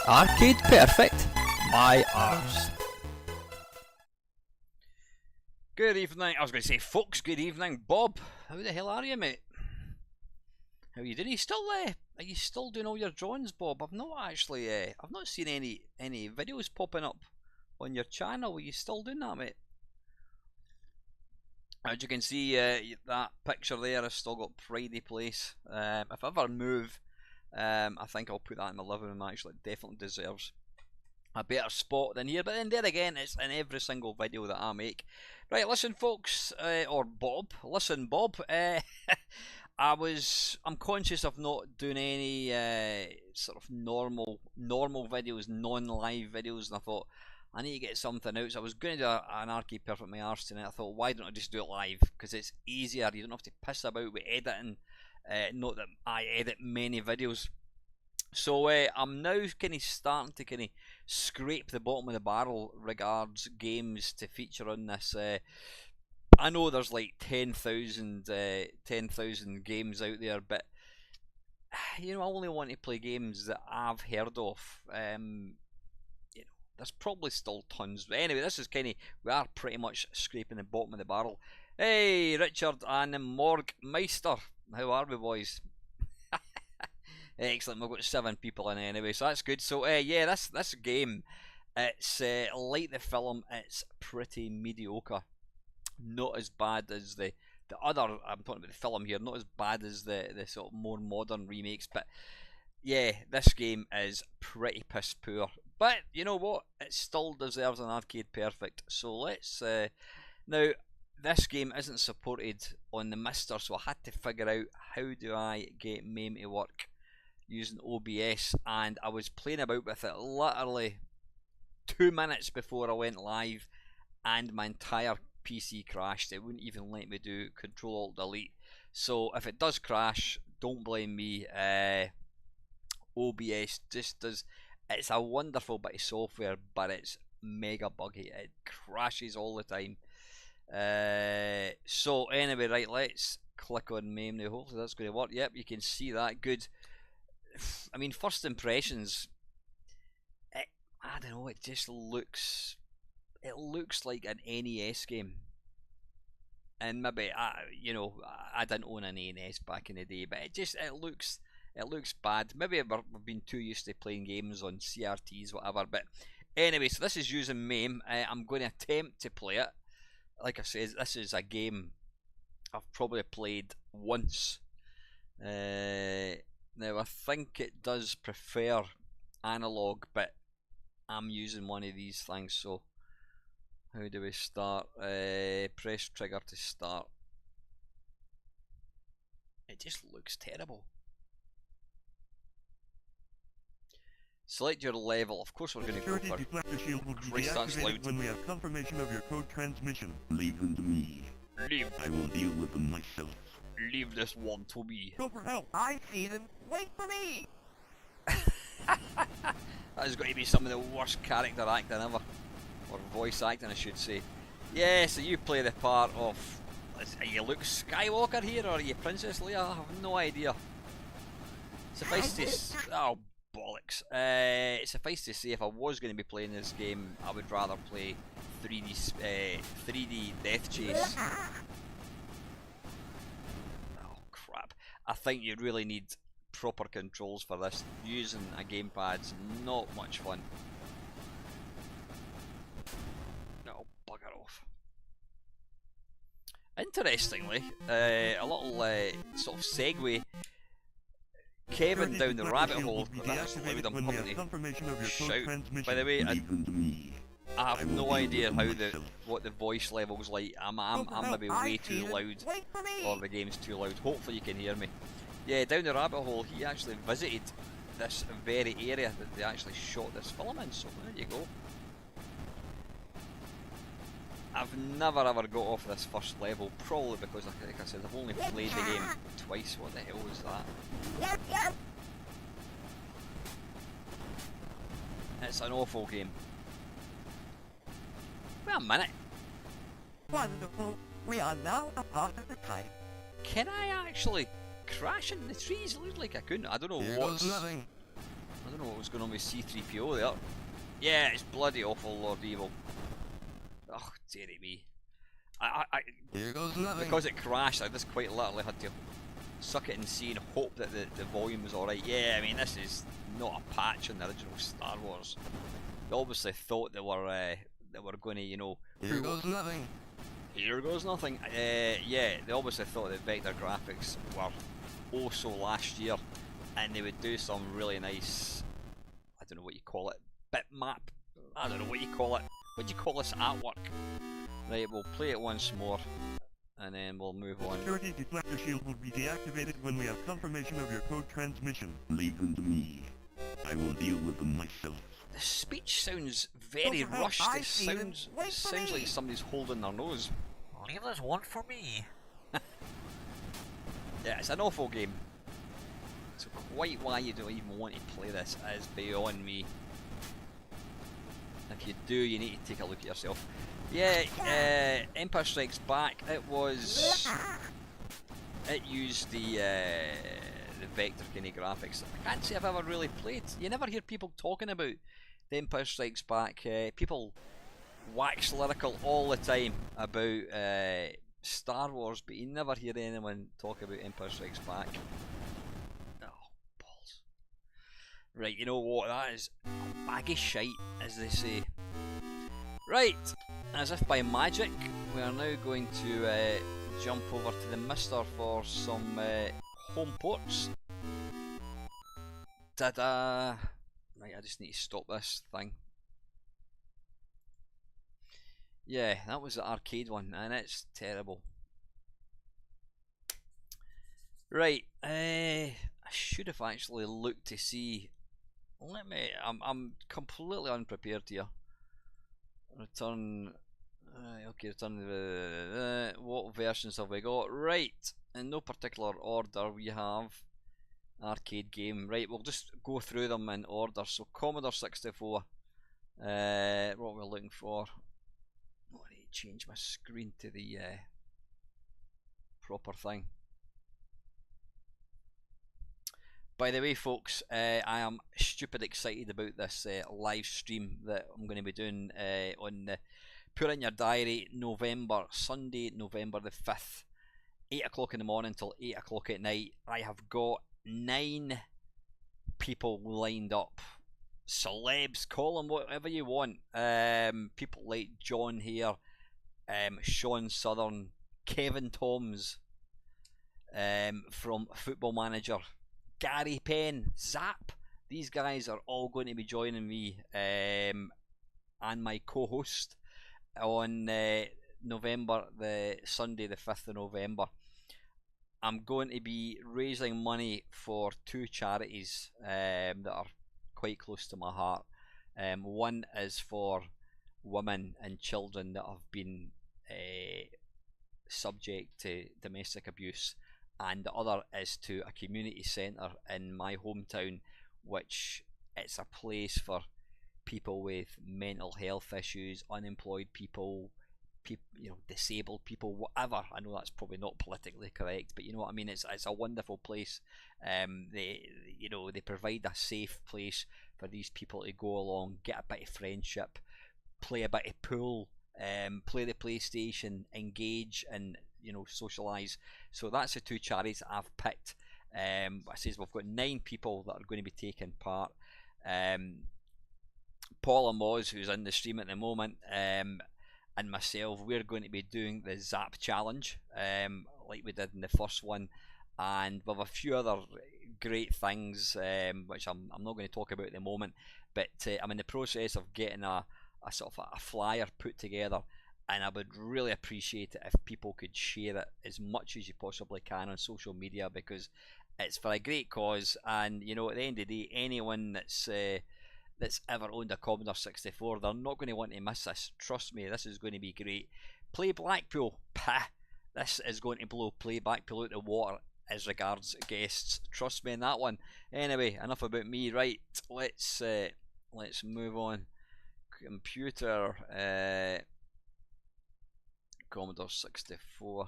Arcade Perfect by Arse. Good evening, I was going to say folks, good evening. Bob, how the hell are you, mate? How are you doing? Are you still doing all your drawings, Bob? I've not seen any videos popping up on your channel. Are you still doing that, mate? As you can see, that picture there has still got Friday Place. If I ever move, I think I'll put that in my living room. Actually, it definitely deserves a better spot than here. But then there again, it's in every single video that I make. Right, listen, folks, or Bob. Listen, Bob. I'm conscious of not doing any sort of normal videos, non-live videos, and I thought I need to get something out. So I was going to do an Arcade Perfect my Arse tonight. I thought, why don't I just do it live? Because it's easier. You don't have to piss about with editing. Not that I edit many videos. So I'm now kind of starting to kind of scrape the bottom of the barrel regards games to feature on this. I know there's like 10,000 games out there, but you know, I only want to play games that I've heard of. You know, there's probably still tons. But anyway, this is we are pretty much scraping the bottom of the barrel. Hey, Richard and Morg Meister, how are we, boys? Excellent, we've got 7 people in anyway, so that's good. So yeah, this game, it's like the film, it's pretty mediocre. Not as bad as the other, I'm talking about the film here, not as bad as the sort of more modern remakes, but yeah, this game is pretty piss poor. But you know what, it still deserves an Arcade Perfect. So let's now, this game isn't supported on the Mister, so I had to figure out how do I get MAME to work using OBS, and I was playing about with it literally 2 minutes before I went live, and my entire PC crashed. It wouldn't even let me do Control Alt Delete. So if it does crash, don't blame me. OBS just does. It's a wonderful bit of software, but it's mega buggy. It crashes all the time. So anyway, right, let's click on MAME now. Hopefully that's going to work. Yep, you can see that. Good. I mean, first impressions, I don't know, it just looks like an NES game. And maybe you know, I didn't own an NES back in the day, but it looks bad. Maybe we've been too used to playing games on CRTs, whatever. But anyway, so this is using MAME. I'm going to attempt to play it. Like I said, this is a game I've probably played once. Now I think it does prefer analog, but I'm using one of these things. So how do we start? Press trigger to start. It just looks terrible. Select your level. Of course we're going to go for Christ, that's loud. When we have confirmation of your code transmission. Leave them to me. I will deal with them myself. Leave this one to me. Go for help. I see them. Wait for me. That is going to be some of the worst character acting ever. Or voice acting, I should say. Yeah, so you play the part of... Are you Luke Skywalker here, or are you Princess Leia? I have no idea. Suffice to... Oh, bollocks. Suffice to say, if I was going to be playing this game, I would rather play 3D Death Chase. Oh, crap. I think you really need proper controls for this. Using a gamepad's not much fun. No, bugger off. Interestingly, a little sort of segue. Kevin down the rabbit hole. That's loud. I'm coming to shout. By the way, I have no idea what the voice level's like. I'm maybe way too loud, or the game's too loud. Hopefully you can hear me. Yeah, down the rabbit hole, he actually visited this very area that they actually shot this film in, so there you go. I've never ever got off this first level, probably because, like I said, I've only played the game twice. What the hell was that? It's an awful game. Wait a minute. Wonderful. We are now a part of the kite. Can I actually crash in the trees? It looked like I couldn't. I don't know what's... I don't know what was going on with C3PO there. Yeah, it's bloody awful, Lord Evil. Oh, dearie me. Here goes nothing. Because it crashed, I just quite literally had to suck it and see and hope that the volume was alright. Yeah, I mean, this is not a patch on the original Star Wars. They obviously thought they were going to, you know... Here goes nothing. Here goes nothing. Yeah, they obviously thought that vector graphics were also last year, and they would do some really nice, I don't know what you call it, bitmap. I don't know what you call it. What do you call this artwork? Right, we'll play it once more, and then we'll move on. Security deflector shield will be deactivated when we have confirmation of your code transmission. Leave them to me. I will deal with them myself. The speech sounds very rushed. It sounds like somebody's holding their nose. Leave this one for me. Yeah, it's an awful game. So quite why you don't even want to play this is beyond me. If you do, you need to take a look at yourself. Yeah, Empire Strikes Back. It used the vector kind of graphics. I can't say I've ever really played. You never hear people talking about the Empire Strikes Back. People wax lyrical all the time about Star Wars, but you never hear anyone talk about Empire Strikes Back. Oh, balls. Right, you know what? That is a bag of shite, as they say. Right, as if by magic, we are now going to jump over to the Mister for some home ports. Ta-da! Right, I just need to stop this thing. Yeah, that was the arcade one, and it's terrible. Right, I should have actually looked to see. I'm completely unprepared here. Return. Okay, return the. What versions have we got? Right, in no particular order, we have arcade game. Right, we'll just go through them in order. So Commodore 64. What we're looking for. I need to change my screen to the proper thing. By the way, folks, I am stupid excited about this live stream that I'm going to be doing on the Put in your diary, Sunday, November the 5th, 8 o'clock in the morning till 8 o'clock at night. I have got 9 people lined up. Celebs, call them whatever you want. People like John here, Sean Southern, Kevin Toms from Football Manager, Gary Penn, Zap. These guys are all going to be joining me and my co-host on November, the Sunday the 5th of November. I'm going to be raising money for 2 charities that are quite close to my heart. One is for women and children that have been subject to domestic abuse, and the other is to a community centre in my hometown, which it's a place for people with mental health issues, unemployed people, you know, disabled people, whatever. I know that's probably not politically correct, but you know what I mean. It's a wonderful place. They provide a safe place for these people to go along, get a bit of friendship, play a bit of pool, play the PlayStation, engage, and socialise. So that's the 2 charities I've picked. I says we've got 9 people that are going to be taking part. Paula Moz, who's in the stream at the moment, and myself, we're going to be doing the Zap Challenge, like we did in the first one, and with a few other great things, which I'm not going to talk about at the moment, but I'm in the process of getting a sort of a flyer put together, and I would really appreciate it if people could share it as much as you possibly can on social media, because it's for a great cause. And at the end of the day, anyone that's ever owned a Commodore 64, they're not going to want to miss this. Trust me, this is going to be great. Play Blackpool, pah, this is going to blow Play Blackpool out the water as regards guests. Trust me on that one. Anyway, enough about me. Right, let's move on. Computer, Commodore 64.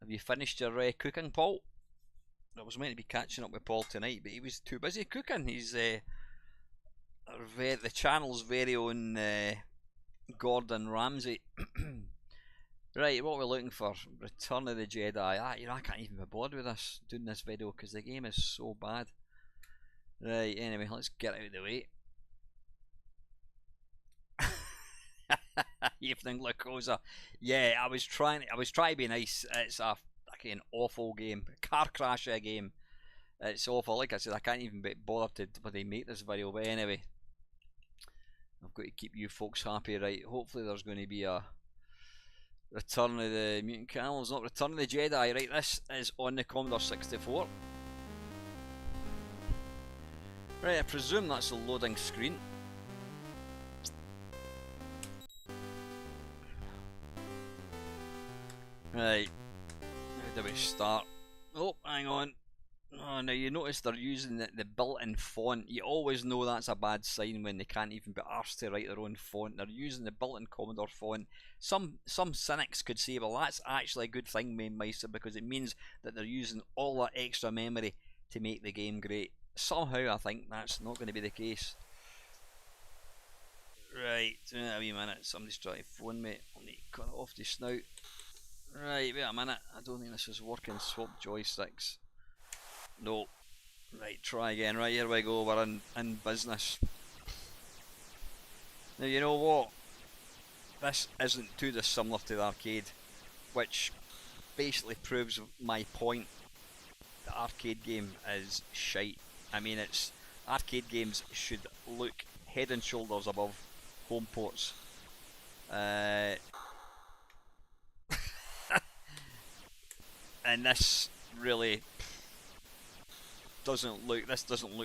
Have you finished your cooking, Paul? I was meant to be catching up with Paul tonight, but he was too busy cooking. He's the channel's very own Gordon Ramsay. Right, what we're looking for? Return of the Jedi. I can't even be bothered with this, doing this video, because the game is so bad. Right, anyway, let's get out of the way. Evening Glucosa. Yeah, I was trying to be nice. It's a fucking awful game. Car crash game. It's awful. Like I said, I can't even be bothered to bloody make this video, but anyway. I've got to keep you folks happy, right? Hopefully there's going to be a Return of the Mutant Camels, not Return of the Jedi, right? This is on the Commodore 64. Right, I presume that's a loading screen. Right, how do we start? Oh, hang on. Oh, now you notice they're using the built-in font. You always know that's a bad sign when they can't even be arsed to write their own font. They're using the built-in Commodore font. Some cynics could say, well, that's actually a good thing, Mainmeister, because it means that they're using all that extra memory to make the game great. Somehow I think that's not going to be the case. Right, a wee minute. Somebody's trying to phone me. I'll need to cut it off the snout. Right, wait a minute. I don't think this is working. Swap joysticks. No. Right, try again. Right, here we go. We're in business. Now, you know what? This isn't too dissimilar to the arcade, which basically proves my point. The arcade game is shite. I mean, arcade games should look head and shoulders above home ports. And this really doesn't look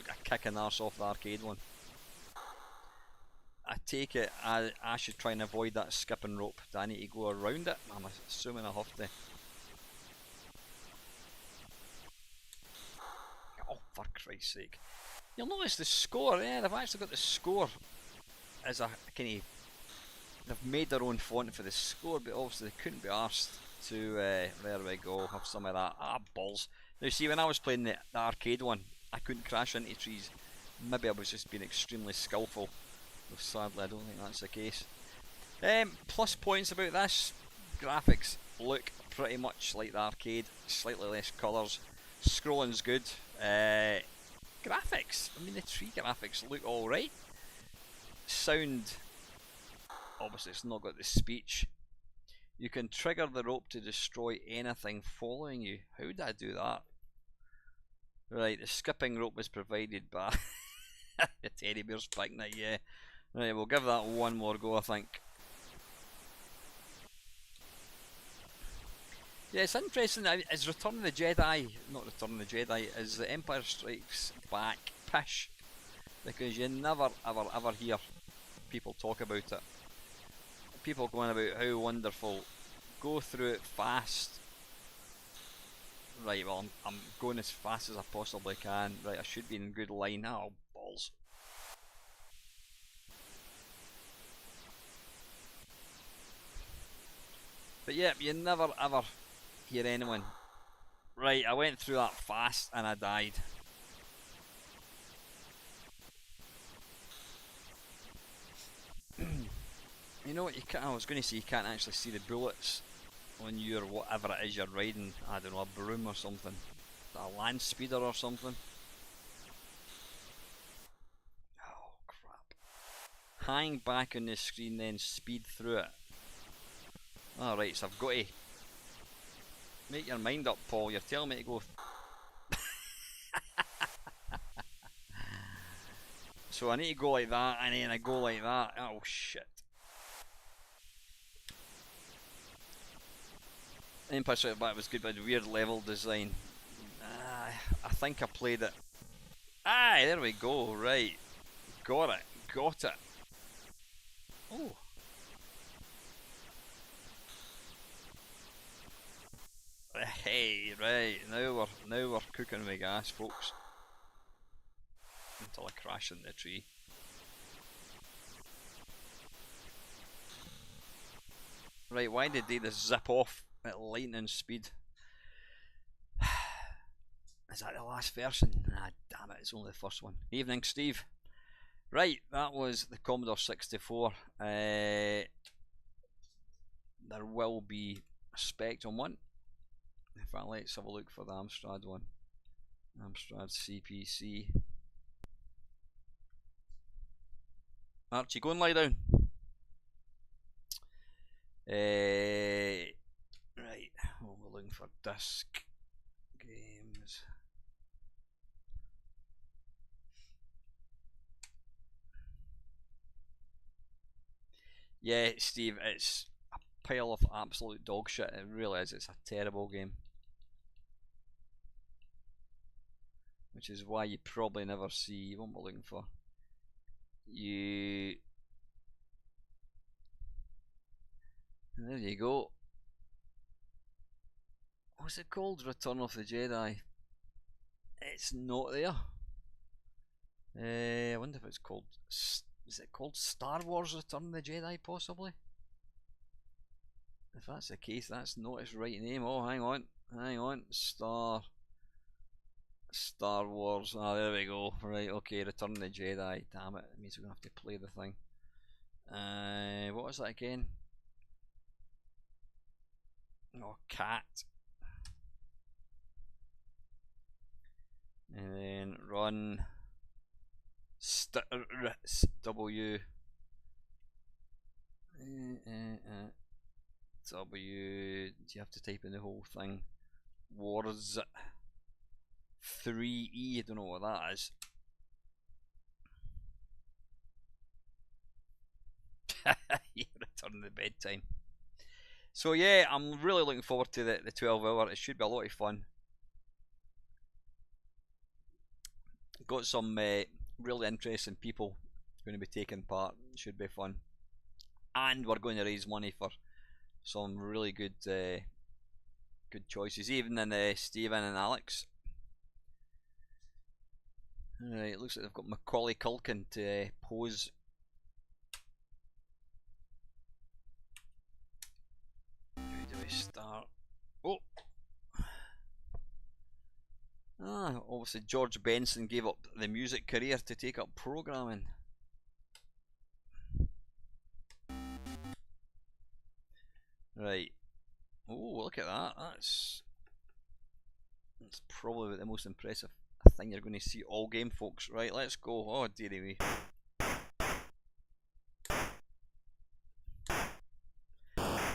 a kick in the arse off the arcade one. I take it I should try and avoid that skipping rope. Do I need to go around it? I'm assuming I have to. Oh, for Christ's sake. You'll notice the score, yeah, they've actually got the score as a kind of, they've made their own font for the score, but obviously they couldn't be arsed to, there we go, have some of that. Balls. Now see, when I was playing the arcade one, I couldn't crash into trees. Maybe I was just being extremely skillful. But sadly, I don't think that's the case. Plus points about this: graphics look pretty much like the arcade, slightly less colours. Scrolling's good. Graphics, I mean, the tree graphics look alright. Sound, obviously it's not got the speech. You can trigger the rope to destroy anything following you. How did I do that? Right, the skipping rope was provided by the teddy bear's picnic, yeah. Right, we'll give that one more go, I think. Yeah, it's interesting. Is Return of the Jedi, not Return of the Jedi, is the Empire Strikes Back pish, because you never ever hear people talk about it. People going about how wonderful. Go through it fast. Right, well, I'm going as fast as I possibly can. Right, I should be in good line. Oh, balls. But yeah, you never ever hear anyone. Right, I went through that fast and I died. You know what, I was going to say you can't actually see the bullets on your whatever it is you're riding. I don't know, a broom or something. A land speeder or something. Oh crap. Hang back on the screen, then speed through it. Alright, so I've got to make your mind up, Paul. You're telling me to go. So I need to go like that, and then I go like that. Oh shit. Empire Strikes Back was good, but weird level design. I think I played it. Aye, there we go. Right, got it. Oh. Hey, right, now we're cooking with gas, folks. Until I crash into the tree. Right, why did they just zip off at lightning speed? Is that the last version? Ah, damn it, it's only the first one. Evening, Steve. Right, that was the Commodore 64. There will be a Spectrum one. In fact, let's have a look for the Amstrad one. Amstrad CPC. Archie, go and lie down. Right, well, we're looking for disc games. Yeah, Steve, it's a pile of absolute dog shit. It really is. It's a terrible game. Which is why you probably never see what we're looking for. There you go. What's it called? Return of the Jedi. It's not there. I wonder if it's called. Is it called Star Wars Return of the Jedi, possibly? If that's the case, that's not its right name. Oh, hang on. Star Wars. Ah, there we go. Right, okay, Return of the Jedi. Damn it, it means we're gonna have to play the thing. What was that again? Oh, cat. And then run W W. Do you have to type in the whole thing? Wars 3E. I don't know what that is. Return to bedtime. So yeah, I'm really looking forward to the 12 hour. It should be a lot of fun. Got some really interesting people going to be taking part. It should be fun. And we're going to raise money for some really good good choices, even in Stephen and Alex. Alright, it looks like they've got Macaulay Culkin to pose. How do we start? Oh! Ah, obviously George Benson gave up the music career to take up programming. Right. Oh, look at that. That's probably the most impressive thing you're going to see all game, folks. Right, let's go. Oh, dearie me.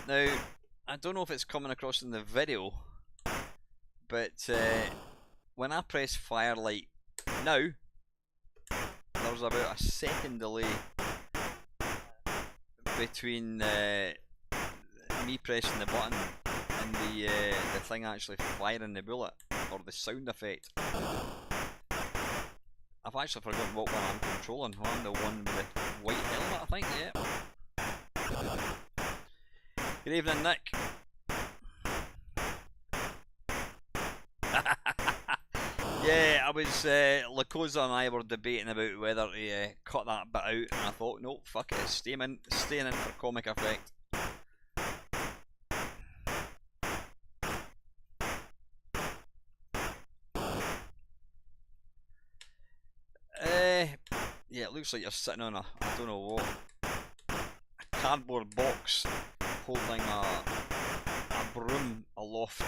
Now, I don't know if it's coming across in the video, but when I press Firelight now, there's about a second delay between me pressing the button and the thing actually firing the bullet, or the sound effect. I've actually forgotten what one I'm controlling. I'm the one with the white helmet, I think, yeah. Good evening, Nick. Yeah, I was, Lakoza and I were debating about whether to cut that bit out, and I thought, no, fuck it, it's staying in for comic effect. Yeah, it looks like you're sitting on I don't know what, a cardboard box holding a broom aloft.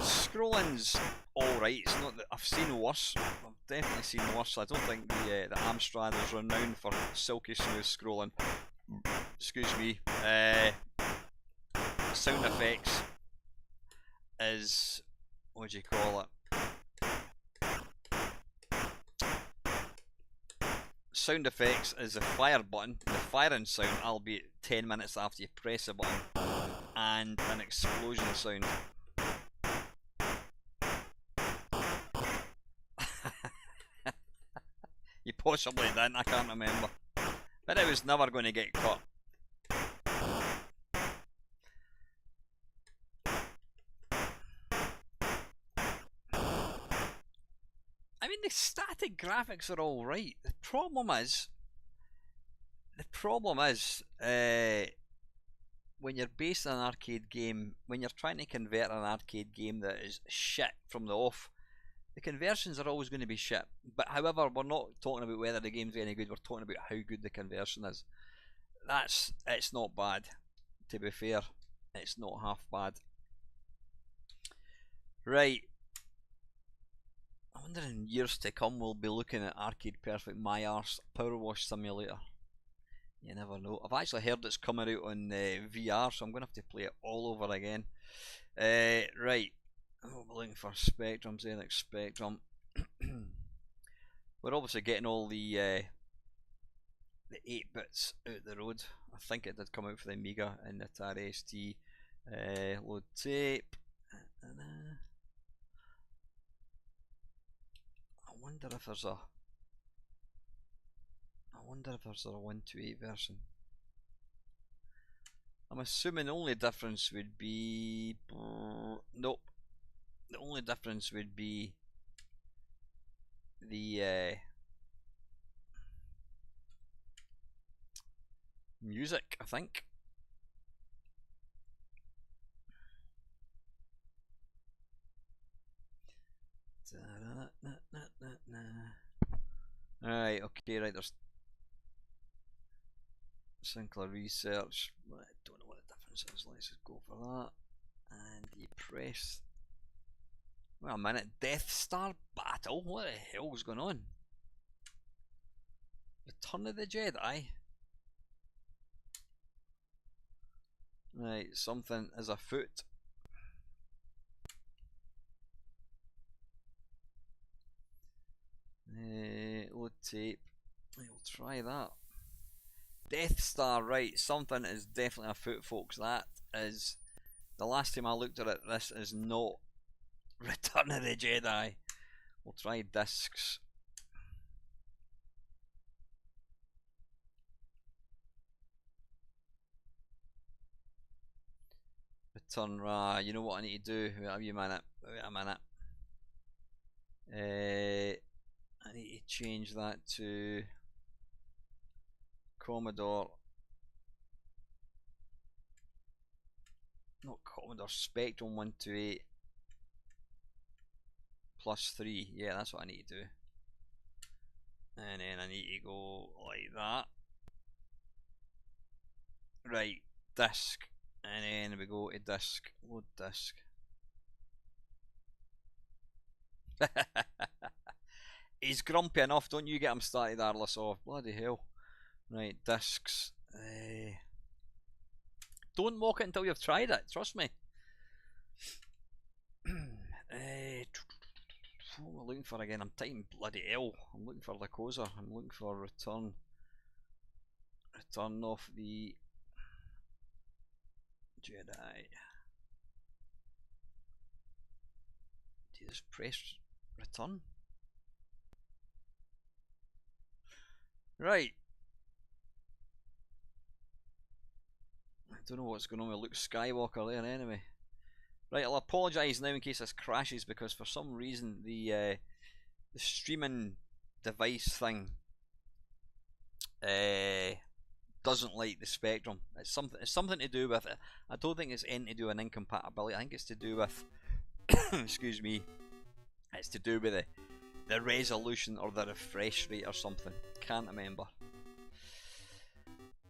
Scrolling's alright, it's not that I've seen worse. I've definitely seen worse. I don't think the Amstrad is renowned for silky smooth scrolling. Excuse me. Sound effects is, what do you call it? Sound effects is the fire button, the firing sound, albeit 10 minutes after you press the button, and an explosion sound. You possibly didn't, I can't remember. But it was never going to get cut. I mean, the static graphics are alright. The problem is when you're basing an arcade game, when you're trying to convert an arcade game that is shit from the off, the conversions are always going to be shit. But however, we're not talking about whether the game's any good, we're talking about how good the conversion is. It's not bad, to be fair. It's not half bad. Right. I wonder in years to come we'll be looking at Arcade Perfect My Arse Power Wash Simulator. You never know. I've actually heard it's coming out on VR, so I'm going to have to play it all over again. Right. Oh, we're looking for Spectrum, Xenix Spectrum. We're obviously getting all the 8 bits out the road. I think it did come out for the Amiga and the Atari ST. Load tape. I wonder if there's a 128 version. I'm assuming the only difference would be nope. The only difference would be the music, I think. Alright, okay, right, there's Sinclair Research. I don't know what the difference is. Let's just go for that. And you press. Wait a minute, Death Star Battle? What the hell's going on? Return of the Jedi? Right, something is afoot. Load tape. We'll try that. Death Star, right, something is definitely afoot, folks. That is, the last time I looked at it, this is not Return of the Jedi. We'll try discs. Return, you know what I need to do? Wait a minute. I need to change that to Commodore. Not Commodore, Spectrum 128 plus 3. Yeah, that's what I need to do. And then I need to go like that. Right, disk. And then we go to disk. Load disk. He's grumpy enough, don't you get him started, Arse. Oh, bloody hell. Right, discs. Don't mock it until you've tried it, trust me. What am I looking for again? I'm typing bloody L. I'm looking for the Koza. I'm looking for return. Return of the Jedi. Do you just press return? Right. I don't know what's going on with Luke Skywalker there anyway. Right, I'll apologise now in case this crashes because for some reason the streaming device thing doesn't like the Spectrum. It's something to do with it. I don't think it's anything to do with an incompatibility. I think it's to do with excuse me. It's to do with the resolution or the refresh rate or something. Can't remember.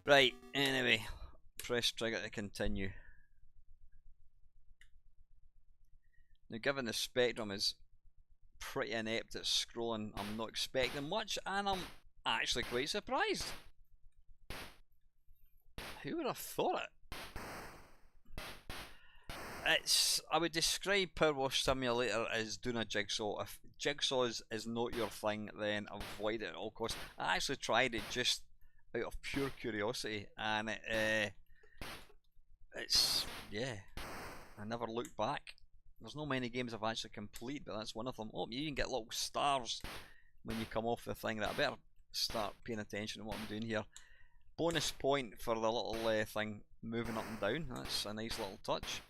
Right, anyway, press trigger to continue. Now, given the Spectrum is pretty inept at scrolling, I'm not expecting much, and I'm actually quite surprised. Who would have thought it? I would describe Power Wash Simulator as doing a jigsaw. If jigsaws is not your thing, then avoid it at all costs. I actually tried it just out of pure curiosity, and it's yeah, I never looked back. There's no many games I've actually completed, but that's one of them. Oh, you can get little stars when you come off the thing. That I better start paying attention to what I'm doing here. Bonus point for the little thing moving up and down. That's a nice little touch.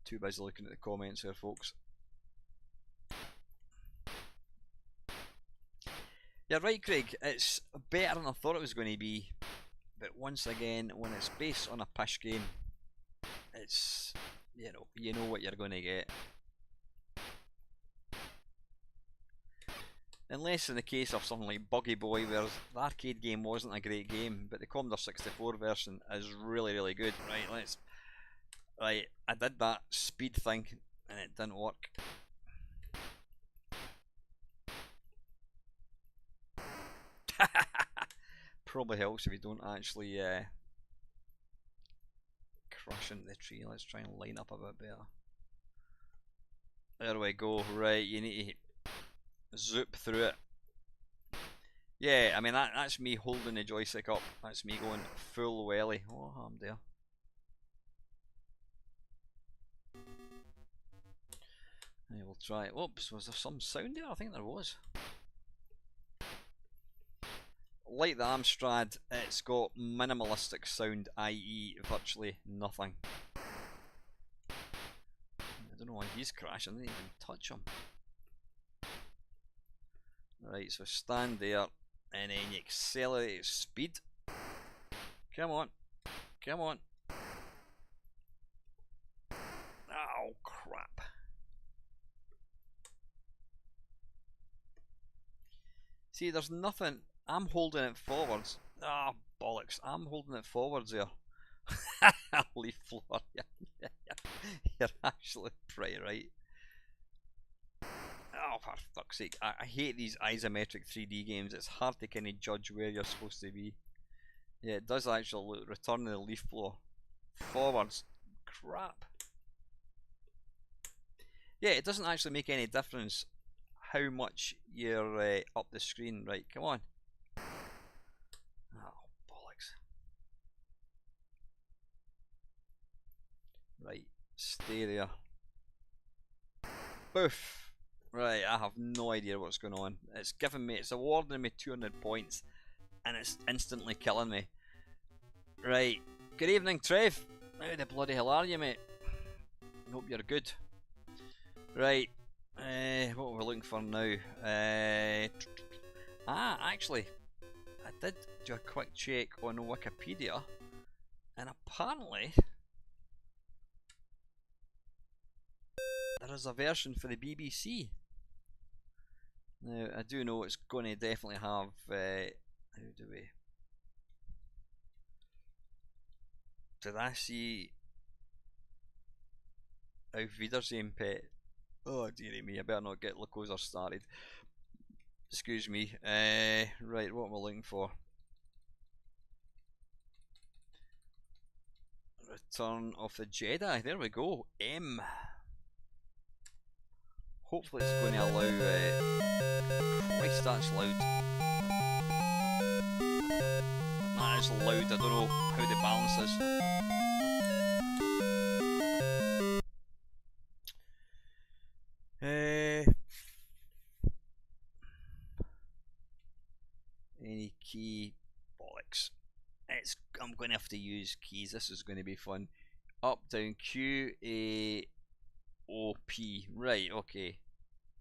Too busy looking at the comments here, folks. You're right, Craig. It's better than I thought it was going to be. But once again, when it's based on a pish game, it's, you know what you're going to get. Unless in the case of something like Buggy Boy, where the arcade game wasn't a great game, but the Commodore 64 version is really, really good. Right, I did that speed thing, and it didn't work. Probably helps if you don't actually crush into the tree. Let's try and line up a bit better. There we go. Right, you need to zoop through it. Yeah, I mean that's me holding the joystick up. That's me going full welly. Oh, I'm there. Yeah, we'll try it. Oops, was there some sound there? I think there was. Like the Amstrad, it's got minimalistic sound, i.e. virtually nothing. I don't know why he's crashing, I didn't even touch him. Right, so stand there, and then you accelerate speed. Come on, come on. Oh, crap. See, there's nothing. I'm holding it forwards. Ah, bollocks. I'm holding it forwards there. Leaf floor. You're actually pretty right. Oh, for fuck's sake. I hate these isometric 3D games. It's hard to kind of judge where you're supposed to be. Yeah, it does actually look. Return to the leaf floor. Forwards. Crap. Yeah, it doesn't actually make any difference how much you're up the screen. Right, come on. Oh, bollocks. Right, stay there. Boof. Right, I have no idea what's going on. It's awarding me 200 points, and it's instantly killing me. Right, good evening, Trev. How the bloody hell are you, mate? Hope you're good. Right, what are we looking for now? Actually, I did do a quick check on Wikipedia, and apparently there is a version for the BBC. Now, I do know it's going to definitely have, how do we... Did I see... Auf Wiedersehen, pet? Oh dearie me, I better not get Lycosa started. Excuse me. Right, what am I looking for? Return of the Jedi, there we go. M. Hopefully it's going to allow... Christ, that's loud. That is loud, I don't know how the balance is. Any key? Bollocks. I'm going to have to use keys, this is going to be fun. Up, down, Q, A, O, P. Right, okay.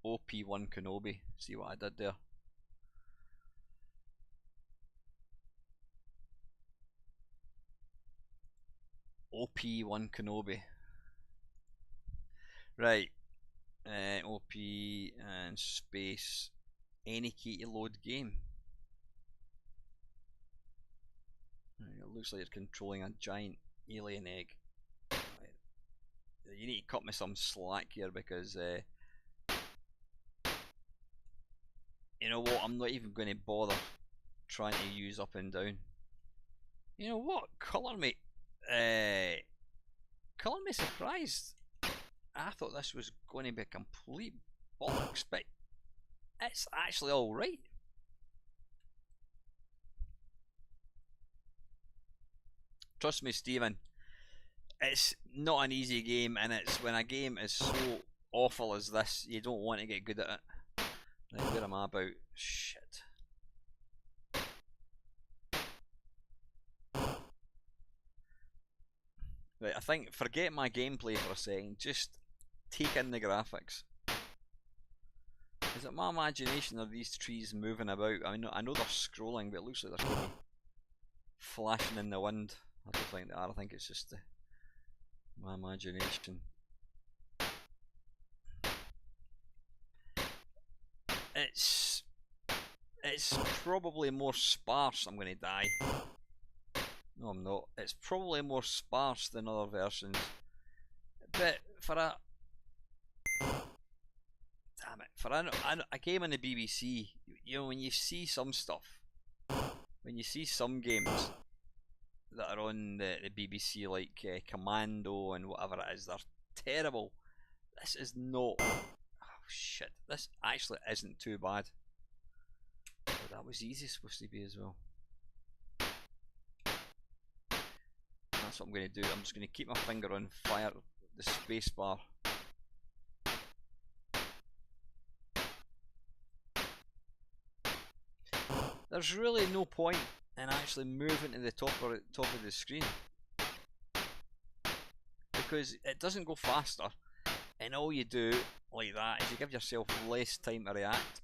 OP1 Kenobi. See what I did there? OP1 Kenobi. Right. OP and space. Any key to load game. It looks like you're controlling a giant alien egg. Right. You need to cut me some slack here because you know what, I'm not even going to bother trying to use up and down. You know what, colour me surprised. I thought this was going to be a complete bollocks, but it's actually alright. Trust me, Stephen, it's not an easy game, and it's when a game is so awful as this, you don't want to get good at it. Right, where am I about? Shit. Right, I think, forget my gameplay for a second, just take in the graphics. Is it my imagination or these trees moving about? I mean, I know they're scrolling, but it looks like they're kind of flashing in the wind. I don't think they are. I think it's just my imagination. It's probably more sparse. I'm going to die. No, I'm not. It's probably more sparse than other versions. But for a damn it, for a game on the BBC, you know, when you see some stuff, when you see some games that are on the BBC, like Commando and whatever it is, they're terrible. This is not. Oh shit! This actually isn't too bad. But that was easy supposed to be as well. That's what I'm going to do. I'm just going to keep my finger on fire, the space bar. There's really no point in actually moving to the top of the screen, because it doesn't go faster, and all you do like that is you give yourself less time to react.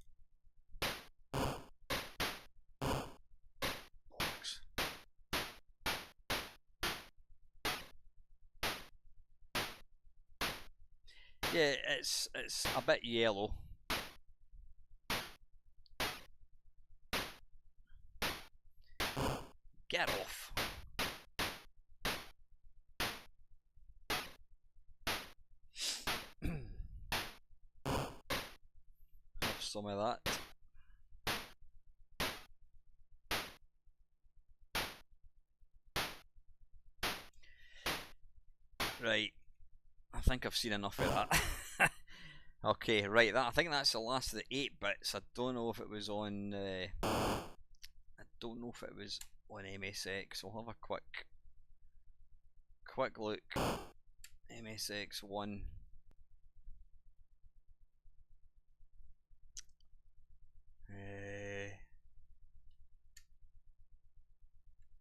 Yeah, it's a bit yellow. Get off. Have some of that. Right. I think I've seen enough of that. Okay, right. I think that's the last of the 8 bits. I don't know if it was on. I don't know if it was on MSX. We'll have a quick look. MSX1.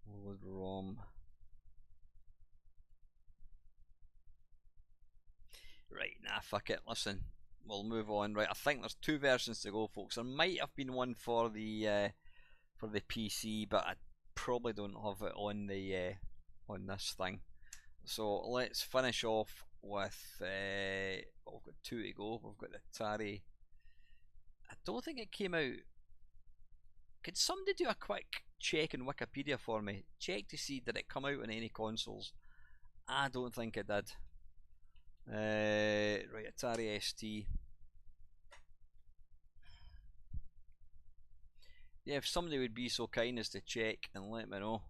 Load ROM. Right, nah, fuck it. Listen, we'll move on. Right, I think there's 2 versions to go, folks. There might have been one for the PC, but I probably don't have it on the on this thing. So let's finish off with. We've got 2 to go. We've got the Atari. I don't think it came out. Could somebody do a quick check in Wikipedia for me? Check to see did it come out on any consoles. I don't think it did. Right, Atari ST. Yeah, if somebody would be so kind as to check and let me know.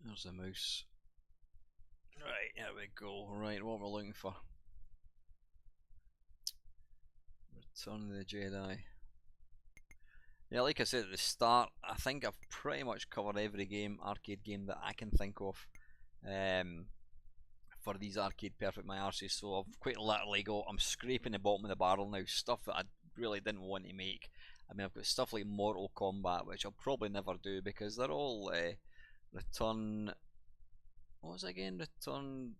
There's the mouse. Right, here we go. Right, what we're looking for. Return of the Jedi. Yeah, like I said at the start, I think I've pretty much covered every arcade game that I can think of for these Arcade Perfect My Arses. So I've quite literally I'm scraping the bottom of the barrel now, stuff that I really didn't want to make. I mean, I've got stuff like Mortal Kombat, which I'll probably never do because they're all Return. What was it again? Return.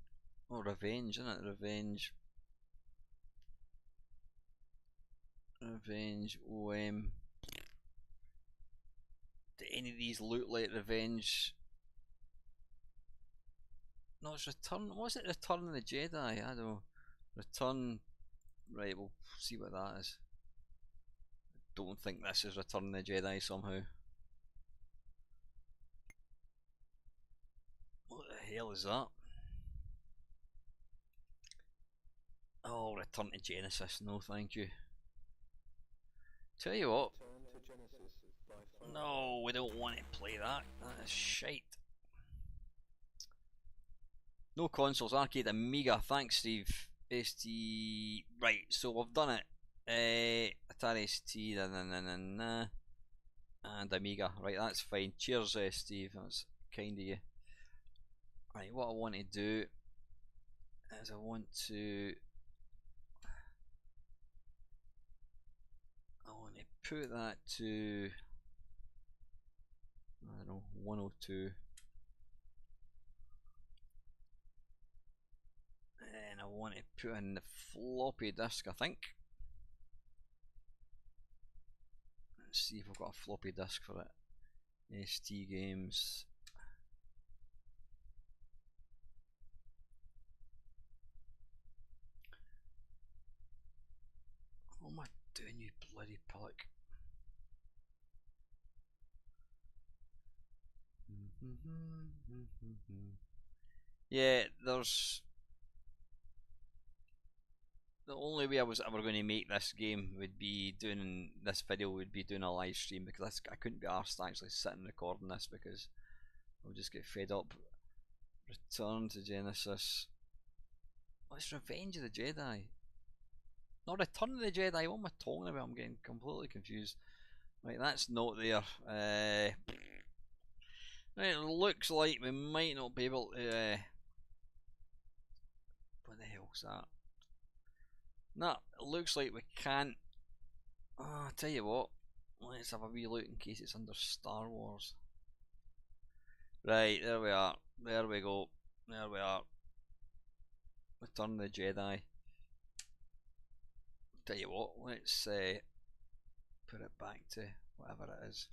Oh, Revenge, isn't it? Revenge. OM. Do any of these look like Revenge? No, it's Return. Was it Return of the Jedi? I don't know. Return. Right, we'll see what that is. I don't think this is Return of the Jedi somehow. What the hell is that? Oh, Return to Genesis. No, thank you. Tell you what. No, we don't want to play that. That is shite. No consoles, arcade, Amiga. Thanks, Steve. ST. Right, so we've done it. Atari ST, and Amiga. Right, that's fine. Cheers, Steve. That's kind of you. Right, what I want to do is I want to put that to, I don't know, 102, and I want to put in the floppy disk, I think. Let's see if I've got a floppy disk for it. ST games. What am I doing, you bloody pillock? Yeah, there's the only way I was ever going to make this game would be doing this video, would be doing a live stream, because I couldn't be arsed actually sitting recording this because I would just get fed up. Return to Genesis. Oh, it's Revenge of the Jedi. Not Return of the Jedi, what am I talking about? I'm getting completely confused. Right, that's not there. Right, it looks like we might not be able to. What the hell's that? Nah, it looks like we can't. Oh, I'll tell you what. Let's have a wee look in case it's under Star Wars. Right, there we are. There we go. There we are. Return of the Jedi. Tell you what, let's put it back to whatever it is.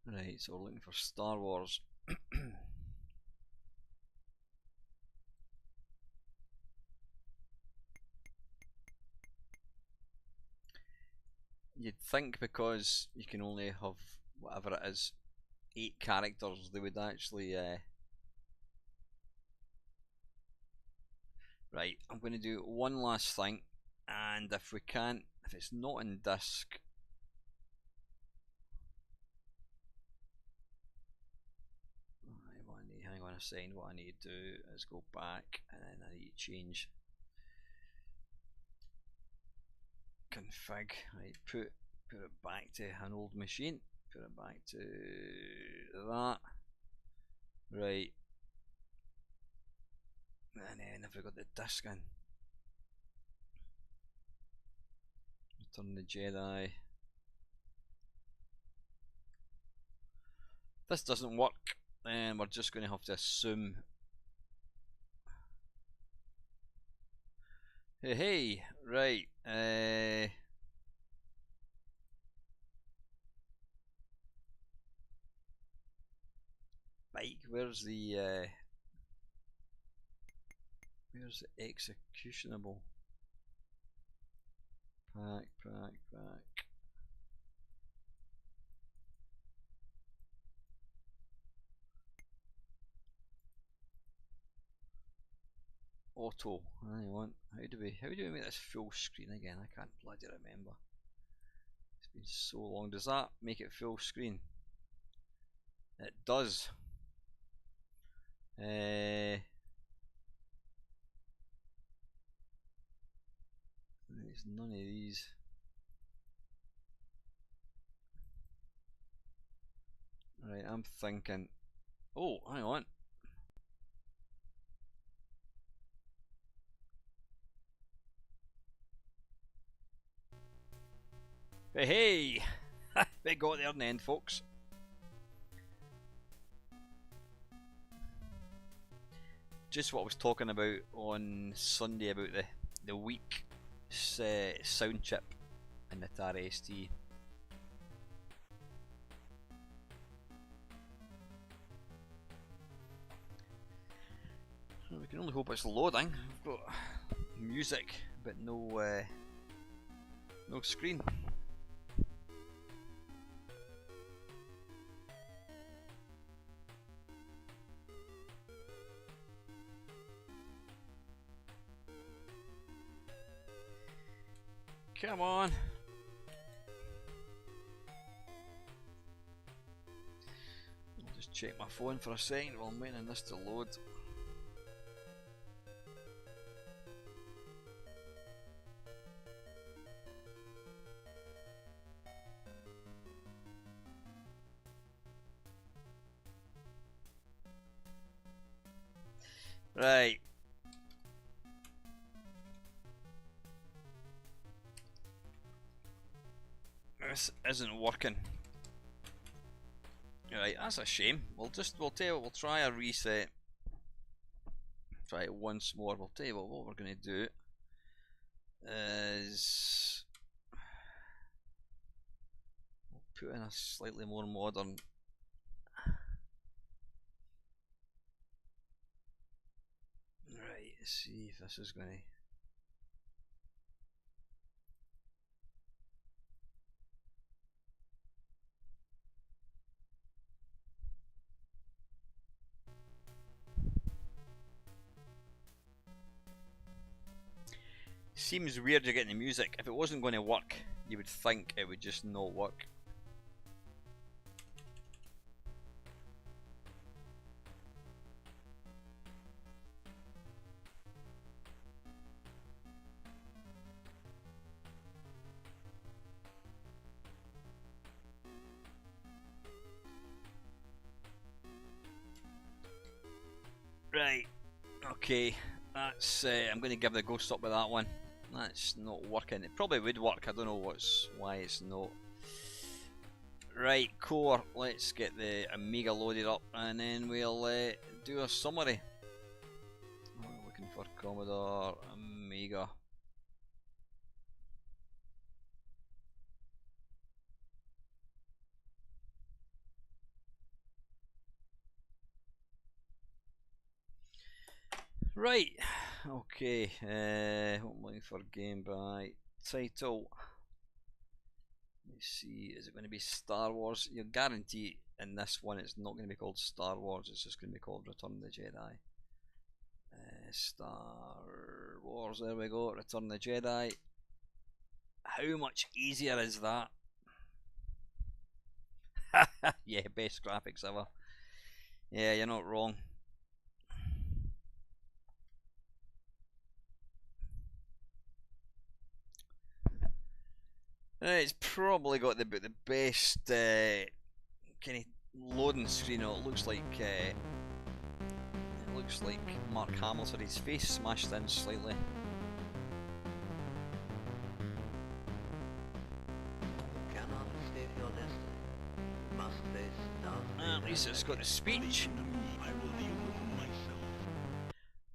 Right, so we're looking for Star Wars. You'd think because you can only have whatever it is, 8 characters, they would actually right, I'm going to do one last thing, and if we can't, if it's not in disk, hang on a second, what I need to do is go back, and then I need to change config. Right, put it back to an old machine, put it back to that. Right, and then if we got the disk in, Return the Jedi. If this doesn't work, then we're just going to have to assume. Hey, right. Mike, where's the executionable? Pack. Auto. Hang on. How do we make this full screen again? I can't bloody remember. It's been so long. Does that make it full screen? It does. There's none of these. Right, I'm thinking. Oh, hang on. Hey! We got there in the end, folks. Just what I was talking about on Sunday about the weak sound chip in the Atari ST. We can only hope it's loading. We've got music, but no screen. Come on. I'll just check my phone for a second while I'm waiting on this to load. Right. This isn't working. Right, that's a shame. We'll tell you what, we'll try a reset. Try it once more. We'll tell you what we're gonna do is we'll put in a slightly more modern. Right, let's see if this is gonna. Seems weird you're getting the music. If it wasn't going to work, you would think it would just not work. Right, okay, that's I'm going to give the ghost up with that one. That's not working. It probably would work, I don't know why it's not. Right, core, let's get the Amiga loaded up and then we'll do a summary. We're looking for Commodore Amiga. Right, okay, what am I looking for? Game by title. Let's see, is it going to be Star Wars? You're guaranteed in this one it's not going to be called Star Wars, it's just going to be called Return of the Jedi. Star Wars, there we go, Return of the Jedi. How much easier is that? Yeah, best graphics ever. Yeah, you're not wrong. It's probably got the best kind of loading screen. It looks like Mark Hamill's had his face smashed in slightly. At least it's got the speech.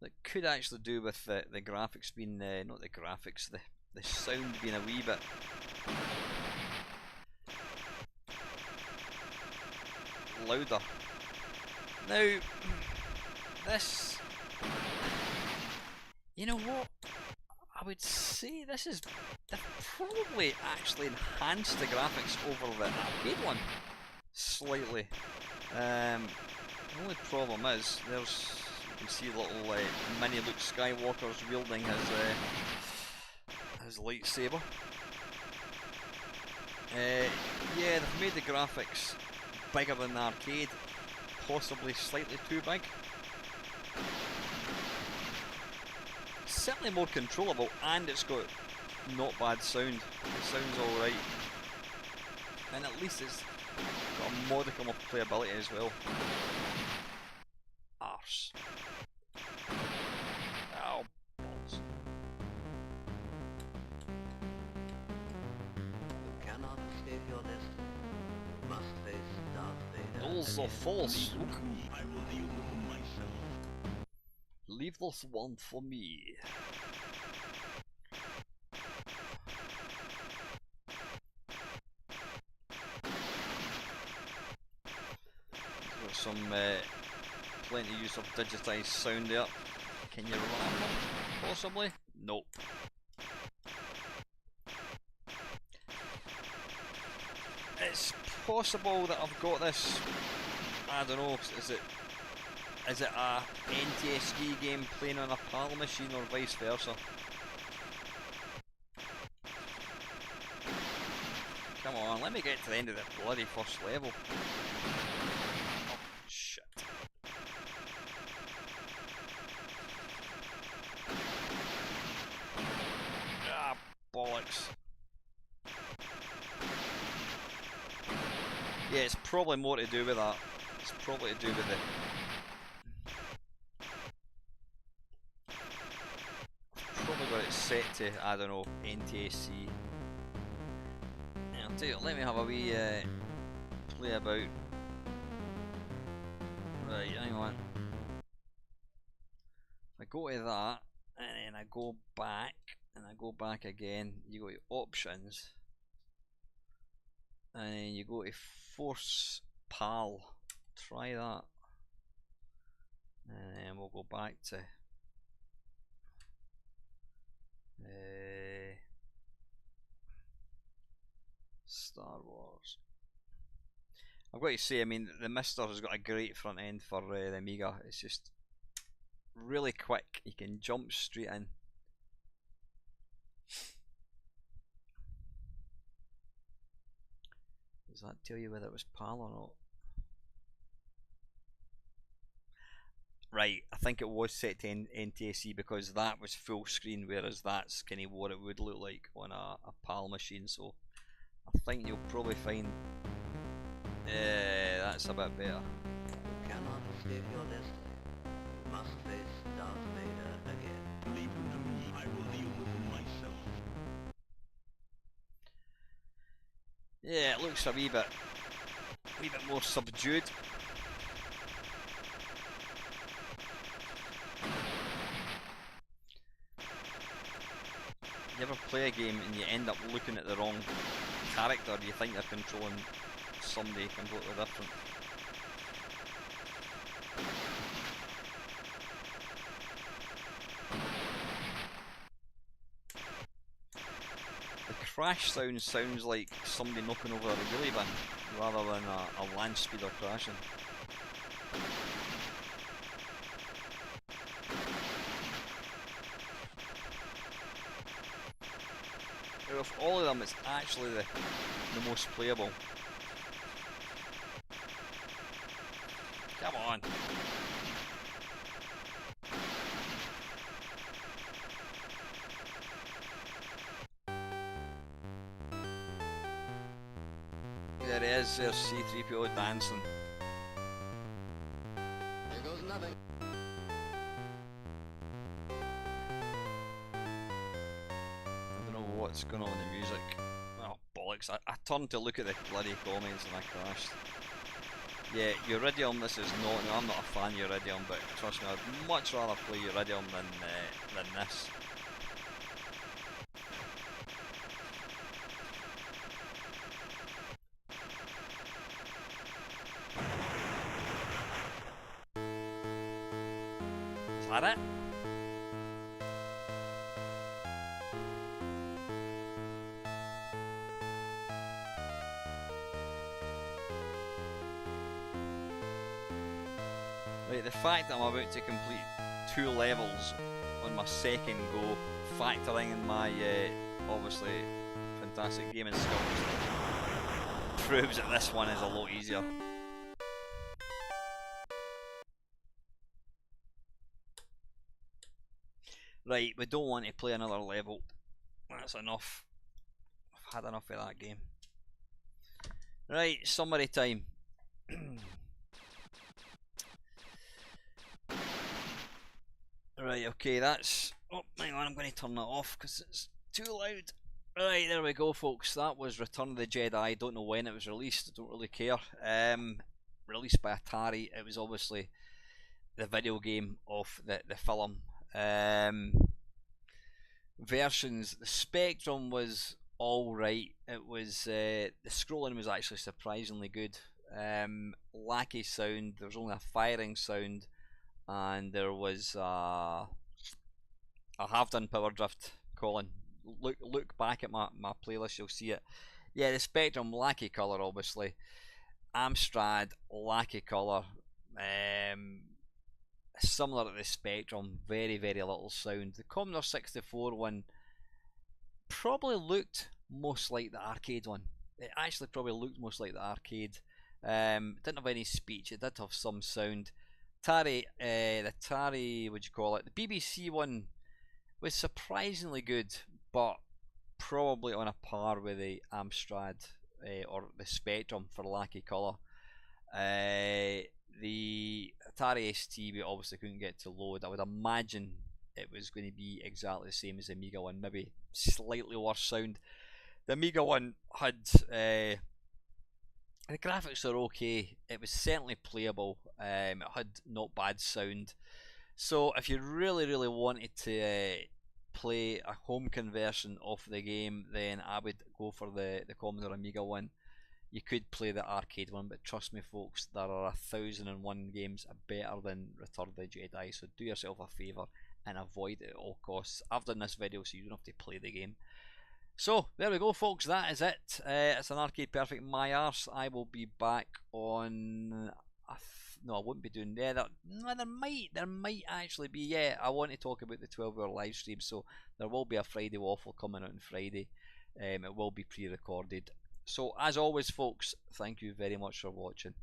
That could actually do with the graphics being not the graphics, the sound being a wee bit louder. Now, this, you know what? I would say this is probably actually enhanced the graphics over the arcade one slightly. The only problem is there's you can see little mini Luke Skywalker's wielding his lightsaber. Yeah, they've made the graphics bigger than the arcade, possibly slightly too big. Certainly more controllable, and it's got not bad sound. It sounds alright. And at least it's got a modicum of playability as well. Arse. Oh, balls. You cannot escape your destiny. You must face Darth Vader. Those are false. Look. I will deal with them myself. Leave this one for me. Got some plenty use of digitized sound there. Can you run them? Possibly? Nope. It's possible that I've got this. I don't know. Is it a NTSC game playing on a PAL machine or vice versa? Come on, let me get to the end of the bloody first level. Oh, shit. Ah, bollocks. Yeah, it's probably more to do with that. It's probably to do with set to, I don't know, NTSC. Yeah, I'll tell you, let me have a wee play about. Right, hang on. If I go to that, and then I go back, and I go back again, you go to options, and then you go to force PAL. Try that. And then we'll go back to Star Wars. I've got to say, I mean, the Mister has got a great front end for the Amiga. It's just really quick. You can jump straight in. Does that tell you whether it was PAL or not? Right, I think it was set to NTSC because that was full screen, whereas that's kind of what it would look like on a PAL machine. So I think you'll probably find that's a bit better. You cannot escape your destiny. You must face Darth Vader again. Leave him to me. I will deal with him myself. Yeah, it looks a wee bit more subdued. You ever play a game and you end up looking at the wrong character? You think you're controlling somebody completely different. The crash sounds like somebody knocking over a wheelie bin rather than a land speeder crashing. Out of all of them, it's actually the most playable. Come on. There he is, there's C3PO dancing. Here goes nothing. I don't know what's going on in the music. Oh, bollocks. I turned to look at the bloody comments and I crashed. Yeah, Uridium, this is not. No, I'm not a fan of Uridium, but trust me, I'd much rather play Uridium than this. Is that it? Right, the fact that I'm about to complete 2 levels on my second go, factoring in my obviously fantastic gaming skills, proves that this one is a lot easier. Right, we don't want to play another level. That's enough. I've had enough of that game. Right, summary time. Right, okay, that's... Oh, hang on, I'm going to turn that off because it's too loud. Right, there we go, folks. That was Return of the Jedi. I don't know when it was released. I don't really care. Released by Atari. It was obviously the video game of the film. Versions. The Spectrum was alright. It was the scrolling was actually surprisingly good. Lackey sound. There was only a firing sound, and there was I have done Power Drift, Colin. Look back at my playlist, you'll see it. Yeah, the Spectrum, lackey colour, obviously. Amstrad, lackey colour. Similar to the Spectrum, very little sound. The Commodore 64 one probably looked most like the arcade one. It actually probably looked most like the arcade. It didn't have any speech, it did have some sound. The Atari, what do you call it? The BBC one was surprisingly good, but probably on a par with the Amstrad or the Spectrum for lackey colour. The Atari ST we obviously couldn't get to load. I would imagine it was going to be exactly the same as the Amiga one, maybe slightly worse sound. The Amiga one had the graphics are okay. It was certainly playable. It had not bad sound. So if you really wanted to play a home conversion of the game, then I would go for the Commodore Amiga one. You could play the arcade one, but trust me folks, there are 1001 games better than Return of the Jedi, so do yourself a favour and avoid it at all costs. I've done this video so you don't have to play the game. So there we go folks, that is it. It's an Arcade Perfect My Arse. I will be back on... no, I wouldn't be doing there might actually be, yeah, I want to talk about the 12-hour live stream, so there will be a Friday Waffle coming out on Friday. It will be pre-recorded. So as always folks, thank you very much for watching.